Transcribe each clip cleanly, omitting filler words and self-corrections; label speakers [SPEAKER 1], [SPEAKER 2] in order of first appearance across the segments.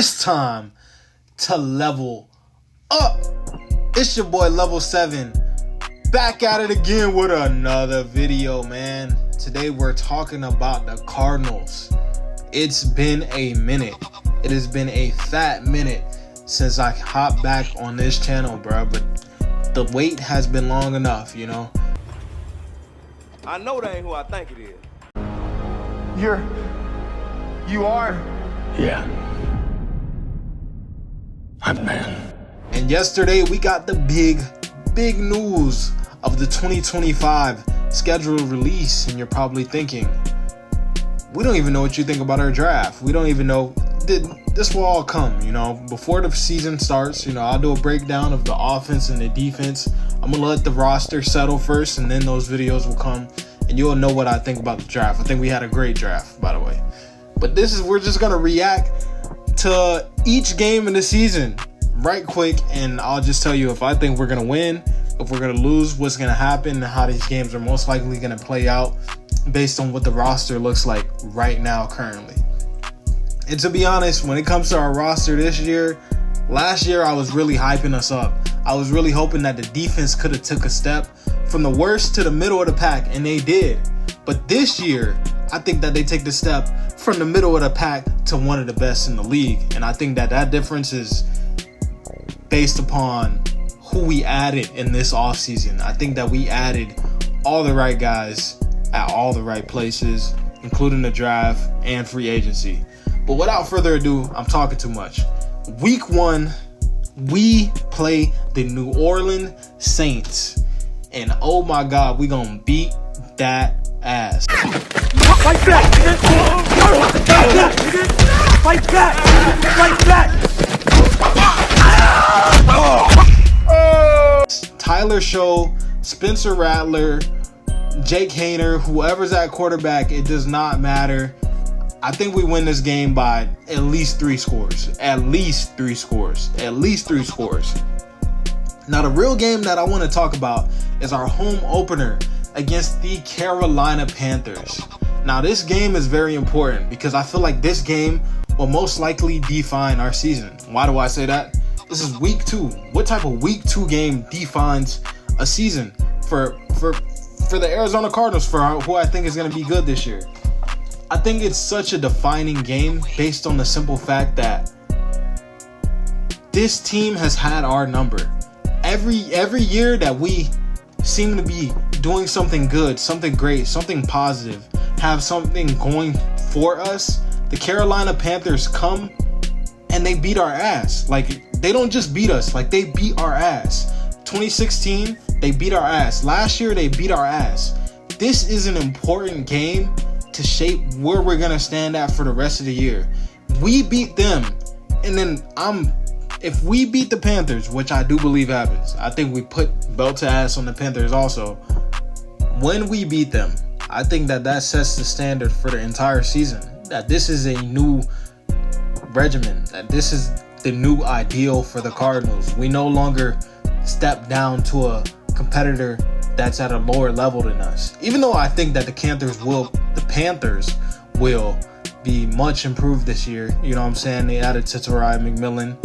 [SPEAKER 1] it's time to level up. It's your boy Level 7, back at it again with another video, man. Today we're talking about the Cardinals. It's been a minute. It has been a fat minute since I hopped back on this channel, bro, but the wait has been long enough, you know.
[SPEAKER 2] I know that ain't who I think it is.
[SPEAKER 3] You are?
[SPEAKER 4] Yeah. I'm man.
[SPEAKER 1] And yesterday we got the big news of the 2025 scheduled release, and you're probably thinking, we don't even know what you think about our draft. We don't even know. This will all come, you know, before the season starts. You know, I'll do a breakdown of the offense and the defense. I'm gonna let the roster settle first, and then those videos will come, and you'll know what I think about the draft. I think we had a great draft, by the way. But we're just gonna react to each game in the season right quick, and I'll just tell you if I think we're gonna win, if we're gonna lose, what's gonna happen, and how these games are most likely gonna play out based on what the roster looks like right now currently. And to be honest, when it comes to our roster this year, last year I was really hyping us up. I was really hoping that the defense could have took a step from the worst to the middle of the pack, and they did. But this year, I think that they take the step from the middle of the pack to one of the best in the league. And I think that difference is based upon who we added in this offseason. I think that we added all the right guys at all the right places, including the draft and free agency. But without further ado, I'm talking too much. Week 1, we play the New Orleans Saints. And oh my God, we gonna beat that ass.
[SPEAKER 3] Fight back! Fight back! Fight back!
[SPEAKER 1] Tyler Show, Spencer Rattler, Jake Hayner, whoever's at quarterback, it does not matter. I think we win this game by at least 3 scores. At least 3 scores. At least 3 scores. Now, the real game that I want to talk about is our home opener against the Carolina Panthers. Now, this game is very important because I feel like this game will most likely define our season. Why do I say that? This is week 2. What type of week 2 game defines a season for the Arizona Cardinals, for who I think is going to be good this year? I think it's such a defining game based on the simple fact that this team has had our number. Every year that we seem to be doing something good, something great, something positive, have something going for us, the Carolina Panthers come and they beat our ass. Like, they don't just beat us, like they beat our ass. 2016, they beat our ass. Last year, they beat our ass. This is an important game to shape where we're gonna stand at for the rest of the year. We beat them, and then if we beat the Panthers, which I do believe happens, I think we put belt to ass on the Panthers also. When we beat them, I think that sets the standard for the entire season. That this is a new regimen, that this is the new ideal for the Cardinals. We no longer step down to a competitor that's at a lower level than us. Even though I think that the Panthers will be much improved this year. You know what I'm saying? They added Tatarai McMillan.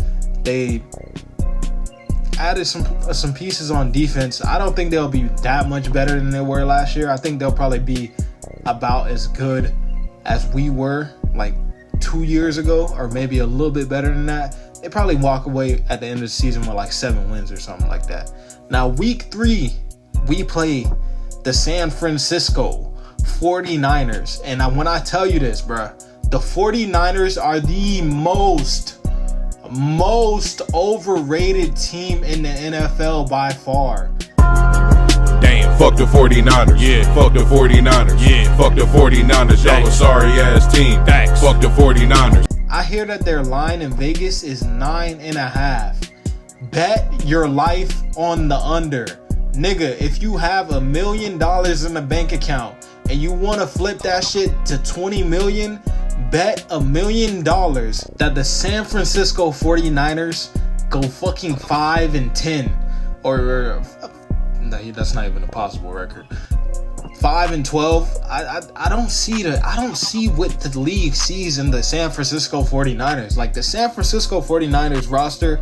[SPEAKER 1] They added some pieces on defense. I don't think they'll be that much better than they were last year. I think they'll probably be about as good as we were like 2 years ago, or maybe a little bit better than that. They probably walk away at the end of the season with like 7 wins or something like that. Now, week 3, we play the San Francisco 49ers. And when I tell you this, bruh, the 49ers are the most overrated team in the NFL by far.
[SPEAKER 5] Damn, fuck the 49ers. Yeah, fuck the 49ers. Yeah, fuck the 49ers. Y'all a sorry ass team. Thanks. Fuck the 49ers.
[SPEAKER 1] I hear that their line in Vegas is 9.5. Bet your life on the under. Nigga, if you have $1 million in the bank account and you want to flip that shit to 20 million, bet $1 million that the San Francisco 49ers go fucking 5-10, or no, that's not even a possible record. 5-12. I don't see what the league sees in the San Francisco 49ers. Like, the San Francisco 49ers roster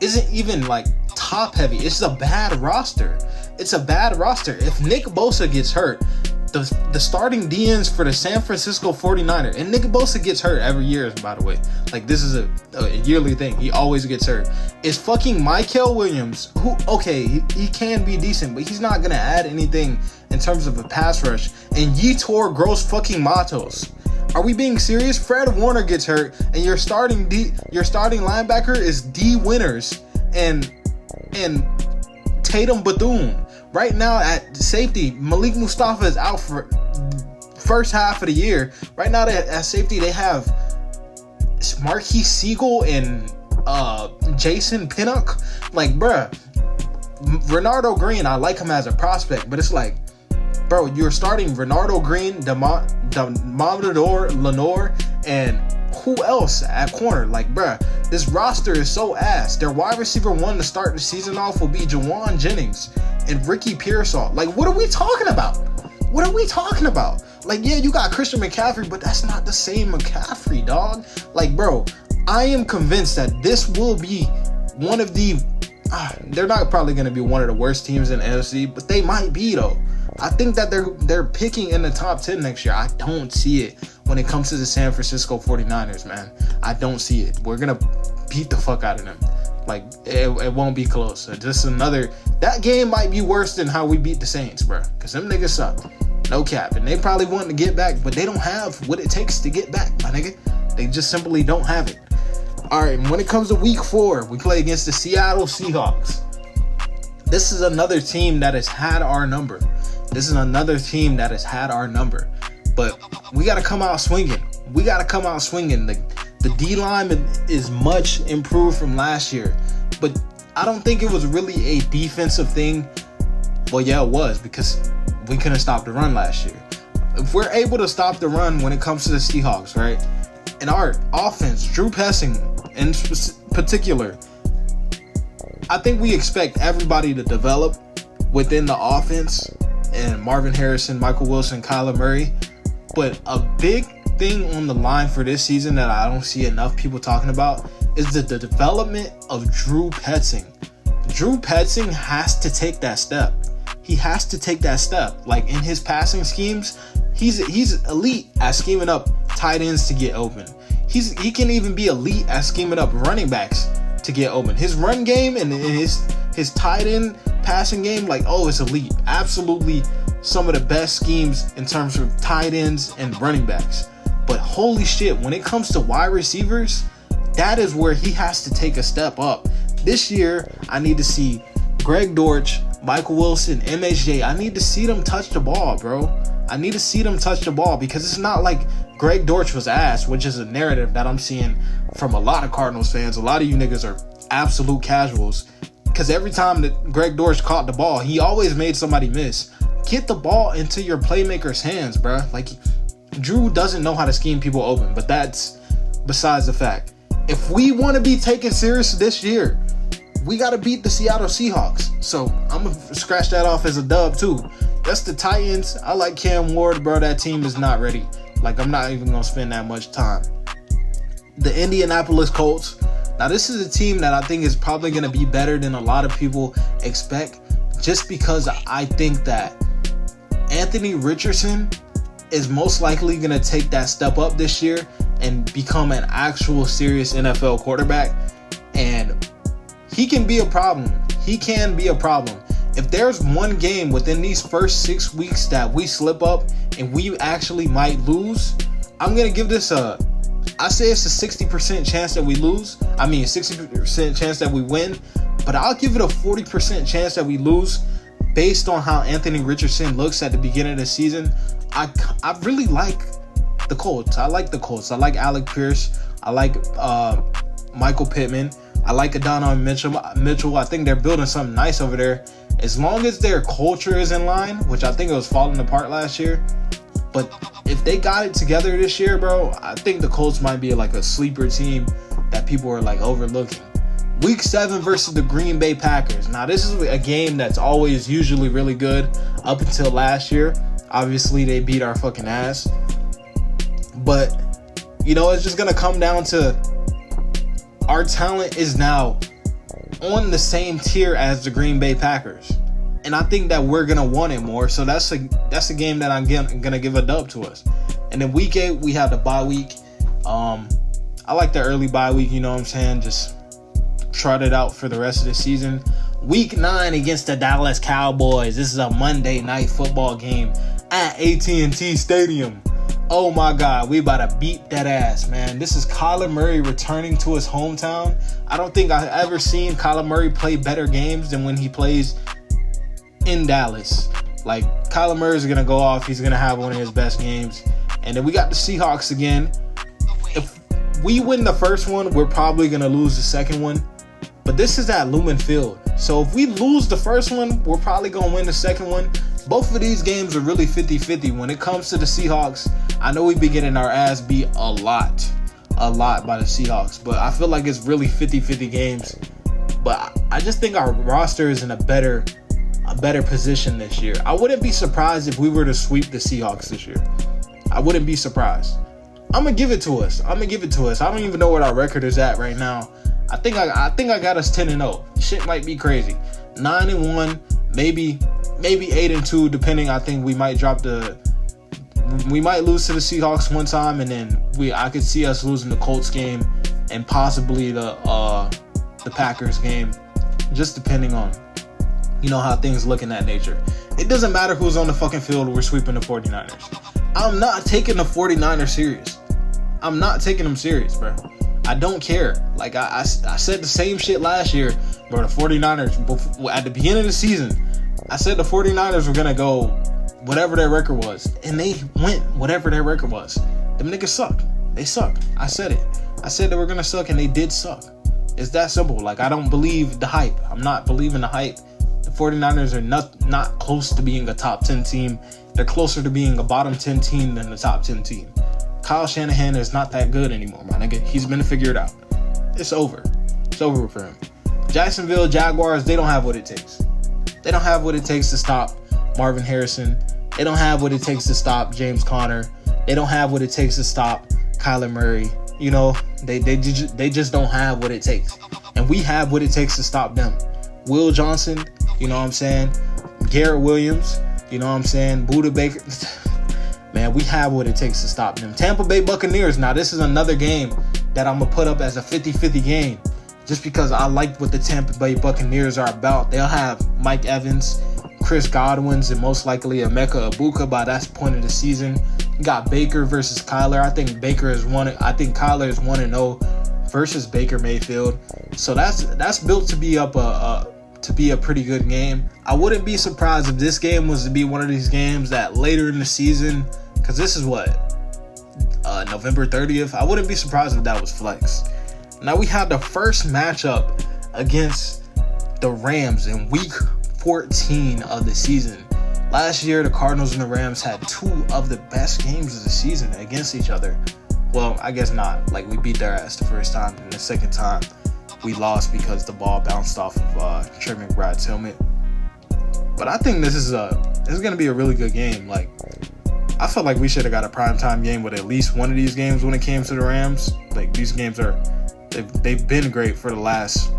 [SPEAKER 1] isn't even like top heavy. It's a bad roster. It's a bad roster. If Nick Bosa gets hurt, the starting DNs for the San Francisco 49ers, and Nick Bosa gets hurt every year, by the way. Like, this is a yearly thing. He always gets hurt. It's fucking Mykel Williams, who, okay, he can be decent, but he's not going to add anything in terms of a pass rush. And Yetur Gross fucking Matos. Are we being serious? Fred Warner gets hurt, and your starting linebacker is D. Winters and Tatum Bethune. Right now at safety, Malik Mustafa is out for first half of the year. Right now at safety, they have Marquis Siegel and Jason Pinnock. Like, bruh, Renardo Green, I like him as a prospect, but it's like, bro, you're starting Renardo Green, Demomador Lenore, and who else at corner? Like, bruh, this roster is so ass. Their wide receiver one to start the season off will be Jawan Jennings and Ricky Pearsall. Like, what are we talking about? What are we talking about? Like, yeah, you got Christian McCaffrey, but that's not the same McCaffrey, dog. Like, bro, I am convinced that this will be one of the... they're not probably going to be one of the worst teams in the NFC, but they might be, though. I think that they're picking in the top 10 next year. I don't see it when it comes to the San Francisco 49ers, man. I don't see it. We're going to beat the fuck out of them. Like, it won't be close. Just another... That game might be worse than how we beat the Saints, bro. Because them niggas suck. No cap. And they probably want to get back, but they don't have what it takes to get back, my nigga. They just simply don't have it. All right, and when it comes to week 4, we play against the Seattle Seahawks. This is another team that has had our number. But we got to come out swinging. The D-line is much improved from last year. But I don't think it was really a defensive thing. Well, yeah, it was, because we couldn't stop the run last year. If we're able to stop the run when it comes to the Seahawks, right? And our offense, Drew Pessing in particular, I think we expect everybody to develop within the offense, and Marvin Harrison, Michael Wilson, Kyler Murray. But a big thing on the line for this season that I don't see enough people talking about is the development of Drew Petzing. Drew Petzing has to take that step. He has to take that step. Like, in his passing schemes, he's elite at scheming up tight ends to get open. He can even be elite at scheming up running backs to get open. His run game and his tight end passing game, like, it's elite. Absolutely some of the best schemes in terms of tight ends and running backs. But holy shit, when it comes to wide receivers, that is where he has to take a step up. This year, I need to see Greg Dortch, Michael Wilson, MHJ. I need to see them touch the ball, bro. I need to see them touch the ball, because it's not like Greg Dortch was ass, which is a narrative that I'm seeing from a lot of Cardinals fans. A lot of you niggas are absolute casuals, because every time that Greg Dortch caught the ball, he always made somebody miss. Get the ball into your playmaker's hands, bro. Like, Drew doesn't know how to scheme people open, but that's besides the fact. If we want to be taken serious this year, we got to beat the Seattle Seahawks. So I'm going to scratch that off as a dub too. That's the Titans. I like Cam Ward, bro. That team is not ready. Like, I'm not even going to spend that much time. The Indianapolis Colts. Now, this is a team that I think is probably going to be better than a lot of people expect, just because I think that Anthony Richardson is most likely going to take that step up this year and become an actual serious NFL quarterback. And he can be a problem. If there's one game within these first 6 weeks that we slip up and we actually might lose, I'm going to give this I say it's a 60% chance that we lose. I mean, 60% chance that we win. But I'll give it a 40% chance that we lose based on how Anthony Richardson looks at the beginning of the season. I really like the Colts. I like Alec Pierce. I like Michael Pittman. I like Adonai Mitchell. I think they're building something nice over there. As long as their culture is in line, which I think it was falling apart last year. But if they got it together this year, bro, I think the Colts might be like a sleeper team that people are like overlooking. Week 7 versus the Green Bay Packers. Now, this is a game that's always usually really good up until last year. Obviously, they beat our fucking ass. But, it's just going to come down to our talent is now on the same tier as the Green Bay Packers. And I think that we're going to want it more. So that's a game that I'm going to give a dub to us. And then week 8, we have the bye week. I like the early bye week, just trot it out for the rest of the season. Week 9 against the Dallas Cowboys. This is a Monday night football game at AT&T Stadium. Oh my God, we about to beat that ass, man. This is Kyler Murray returning to his hometown. I don't think I've ever seen Kyler Murray play better games than when he plays in Dallas. Like, Kyler Murray's going to go off. He's going to have one of his best games. And then we got the Seahawks again. If we win the first one, we're probably going to lose the second one. But this is at Lumen Field. So if we lose the first one, we're probably going to win the second one. Both of these games are really 50-50. When it comes to the Seahawks, I know we've been getting our ass beat a lot by the Seahawks. But I feel like it's really 50-50 games. But I just think our roster is in a better position this year. I wouldn't be surprised if we were to sweep the Seahawks this year. I wouldn't be surprised. I'm going to give it to us. I don't even know what our record is at right now. I think I got us 10-0. Shit might be crazy. 9-1, maybe 8-2, depending. I think we might we might lose to the Seahawks one time, and then I could see us losing the Colts game and possibly the Packers game, just depending on how things look in that nature. It doesn't matter who's on the fucking field. We're sweeping the 49ers. I'm not taking the 49ers serious. I'm not taking them serious, bro. I don't care. Like, I said the same shit last year, bro. The 49ers, at the beginning of the season, I said the 49ers were going to go whatever their record was. And they went whatever their record was. Them niggas suck. They suck. I said it. I said they were going to suck, and they did suck. It's that simple. Like, I don't believe the hype. I'm not believing the hype. The 49ers are not close to being a top 10 team. They're closer to being a bottom 10 team than the top 10 team. Kyle Shanahan is not that good anymore, my nigga. He's been figured out. It's over. It's over for him. Jacksonville Jaguars, they don't have what it takes. They don't have what it takes to stop Marvin Harrison. They don't have what it takes to stop James Conner. They don't have what it takes to stop Kyler Murray. They just don't have what it takes. And we have what it takes to stop them. Will Johnson, Garrett Williams, Buda Baker. Man, we have what it takes to stop them. Tampa Bay Buccaneers. Now, this is another game that I'm going to put up as a 50-50 game. Just because I like what the Tampa Bay Buccaneers are about. They'll have Mike Evans, Chris Godwins, and most likely Emeka Egbuka by that point of the season. You got Baker versus Kyler. I think Kyler is 1-0 versus Baker Mayfield. So that's built to be up to be a pretty good game. I wouldn't be surprised if this game was to be one of these games that later in the season, because this is November 30th. I wouldn't be surprised if that was flex. Now we have the first matchup against the Rams in week 14 of the season. Last year, the Cardinals and the Rams had two of the best games of the season against each other. Well, I guess not. Like, we beat their ass the first time, and the second time we lost because the ball bounced off of Trey McBride's helmet. But I think this is going to be a really good game. Like, I felt like we should have got a primetime game with at least one of these games when it came to the Rams. Like, these games they've been great for the last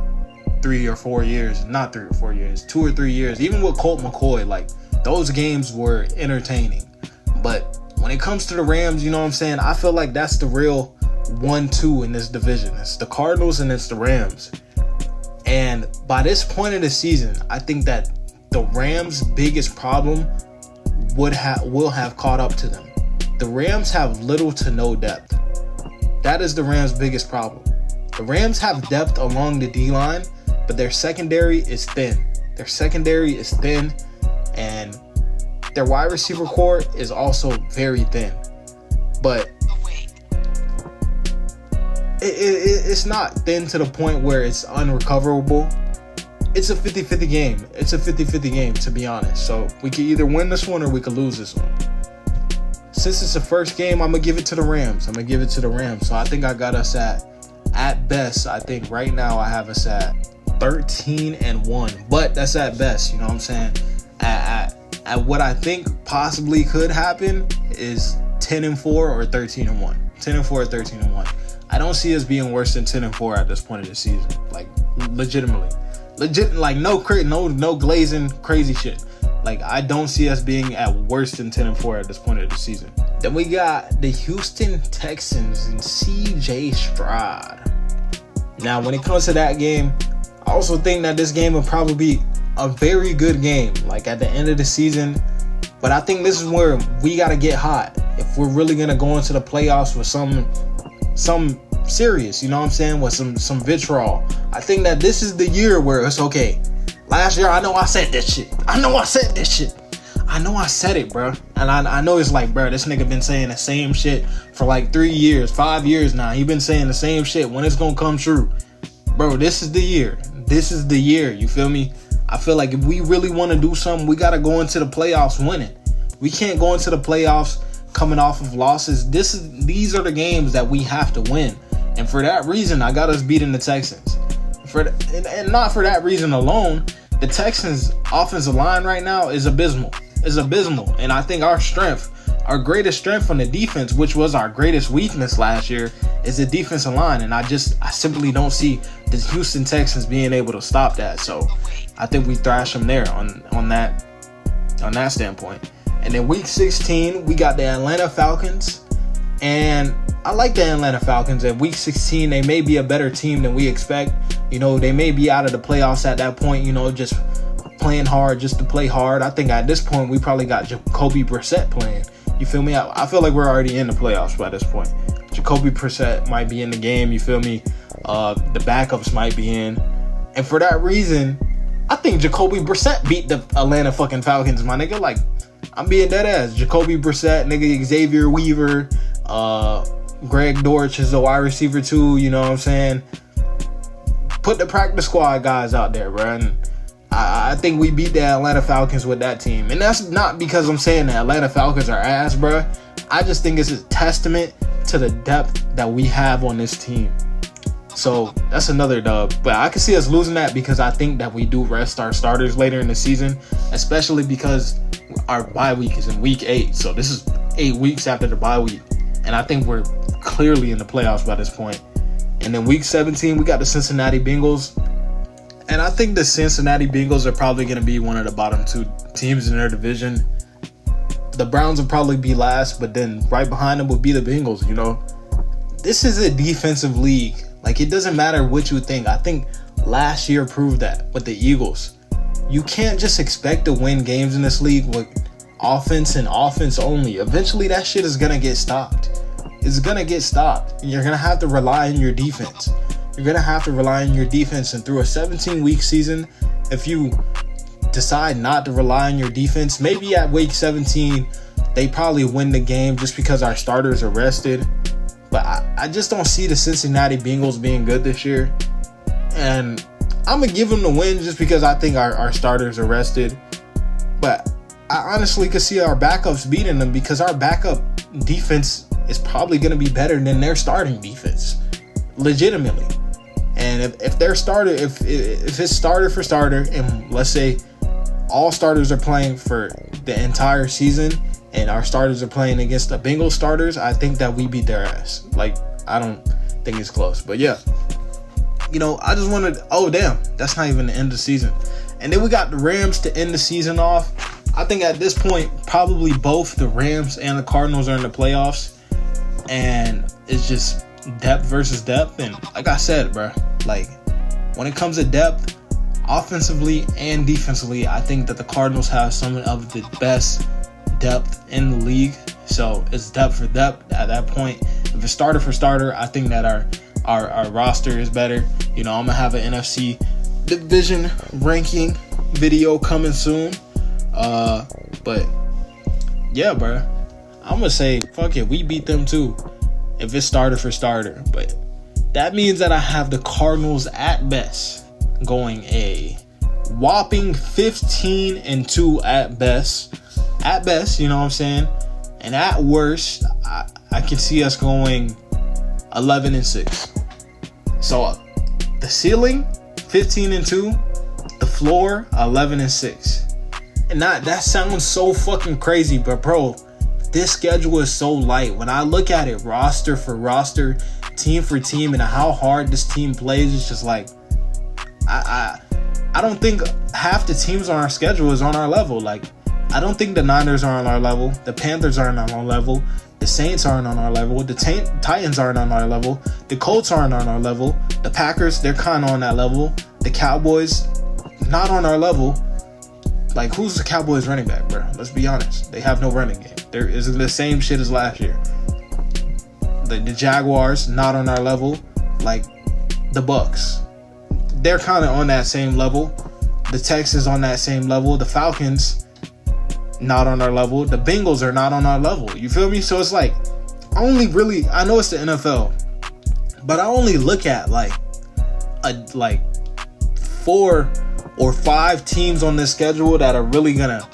[SPEAKER 1] 3 or 4 years. Not 3 or 4 years, 2 or 3 years. Even with Colt McCoy, like, those games were entertaining. But when it comes to the Rams, I feel like that's the real 1-2 in this division. It's the Cardinals and it's the Rams. And by this point of the season, I think that the Rams' biggest problem will have caught up to them. The Rams have little to no depth. That is the Rams' biggest problem. The Rams have depth along the D-line, but their secondary is thin. And their wide receiver core is also very thin. But it's not thin to the point where it's unrecoverable. It's a 50-50 game. It's a 50-50 game, to be honest. So we could either win this one or we could lose this one. Since it's the first game, I'm going to give it to the Rams. So I think I got us at best, I think right now I have us at 13-1. But that's at best, At And what I think possibly could happen is 10-4 or 13-1. 10-4 or 13-1. I don't see us being worse than 10-4 at this point of the season. Like, legitimately. Like, no glazing crazy shit. Like, I don't see us being at worse than 10-4 at this point of the season. Then we got the Houston Texans and CJ Stroud. Now, when it comes to that game, I also think that this game will probably be a very good game, like at the end of the season. But I think this is where we got to get hot if we're really going to go into the playoffs with some serious, you know what I'm saying, with some vitriol. I think that this is the year where it's okay. Last year, I know I said this shit. I know I said it, bro. And I know it's like, bro, this nigga been saying the same shit for like 3 years, 5 years now. He been saying the same shit. When it's gonna come true? Bro, this is the year. This is the year, you feel me? I feel like if we really want to do something, we got to go into the playoffs winning. We can't go into the playoffs coming off of losses. These are the games that we have to win. And for that reason, I got us beating the Texans. And not for that reason alone, the Texans' offensive line right now is abysmal. And I think our greatest strength on the defense, which was our greatest weakness last year, is the defensive line. And I simply don't see the Houston Texans being able to stop that. So I think we thrash them there on that standpoint. And then week 16, we got the Atlanta Falcons. And I like the Atlanta Falcons. At week 16, they may be a better team than we expect. You know, they may be out of the playoffs at that point, you know, just playing hard just to play hard. I think at this point, we probably got Jacoby Brissett playing. You feel me? I feel like we're already in the playoffs by this point. Jacoby Brissett might be in the game, you feel me? The backups might be in. And for that reason, I think Jacoby Brissett beat the Atlanta fucking Falcons, my nigga. Like, I'm being dead ass. Jacoby Brissett, nigga, Xavier Weaver, Greg Dortch is a wide receiver too, you know what I'm saying? Put the practice squad guys out there, bro. And I think we beat the Atlanta Falcons with that team. And that's not because I'm saying the Atlanta Falcons are ass, bro. I just think it's a testament to the depth that we have on this team. So that's another dub. But I can see us losing that because I think that we do rest our starters later in the season, especially because our bye week is in week 8. So this is 8 weeks after the bye week. And I think we're clearly in the playoffs by this point. And then week 17, we got the Cincinnati Bengals. And I think the Cincinnati Bengals are probably going to be one of the bottom 2 teams in their division. The Browns will probably be last, but then right behind them will be the Bengals, you know. This is a defensive league. Like, it doesn't matter what you think. I think last year proved that with the Eagles. You can't just expect to win games in this league with offense and offense only. Eventually, that shit is going to get stopped. It's going to get stopped. You're going to have to rely on your defense. You're going to have to rely on your defense. And through a 17-week season, if you decide not to rely on your defense, maybe at week 17, they probably win the game just because our starters are rested. But I just don't see the Cincinnati Bengals being good this year. And I'm going to give them the win just because I think our starters are rested. But I honestly could see our backups beating them because our backup defense is probably going to be better than their starting defense. Legitimately. And if their starter, if it's starter for starter, and let's say all starters are playing for the entire season, and our starters are playing against the Bengals starters, I think that we beat their ass. Like, I don't think it's close. But yeah, you know, I just wanted, oh damn, that's not even the end of the season. And then we got the Rams to end the season off. I think at this point, probably both the Rams and the Cardinals are in the playoffs. And it's just depth versus depth. And like I said, bro, like, when it comes to depth, offensively and defensively, I think that the Cardinals have some of the best depth in the league. So it's depth for depth at that point. If it's starter for starter, I think that our roster is better. You know, I'm gonna have an NFC division ranking video coming soon. But yeah, bro, I'm gonna say fuck it, we beat them too if it's starter for starter. But that means that I have the Cardinals at best going a whopping 15-2 at best. At best, you know what I'm saying? And at worst, I can see us going 11-6. So the ceiling, 15-2. The floor, 11-6. And that sounds so fucking crazy, but bro, this schedule is so light. When I look at it roster for roster, team for team, and how hard this team plays, it's just like I don't think half the teams on our schedule is on our level. Like, I don't think the Niners are on our level. The Panthers aren't on our level. The Saints aren't on our level. The Titans aren't on our level. The Colts aren't on our level. The Packers, they're kind of on that level. The Cowboys, not on our level. Like, who's the Cowboys running back, bro? Let's be honest. They have no running game. There is the same shit as last year. The Jaguars, not on our level. Like, the Bucks, they're kind of on that same level. The Texans on that same level. The Falcons, not on our level. The Bengals are not on our level. You feel me? So it's like, I know it's the NFL, but I only look at like 4 or 5 teams on this schedule that are really gonna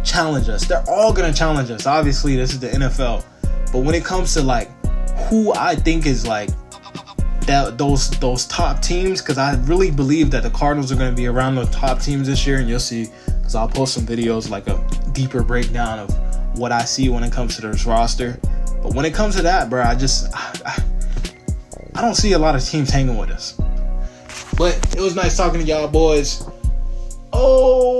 [SPEAKER 1] challenge us. They're all gonna challenge us. Obviously, this is the NFL, but when it comes to like who I think is like that those top teams, because I really believe that the Cardinals are gonna be around the top teams this year, and you'll see, because I'll post some videos, like a deeper breakdown of what I see when it comes to this roster. But when it comes to that, bro, I don't see a lot of teams hanging with us. But it was nice talking to y'all boys. Oh,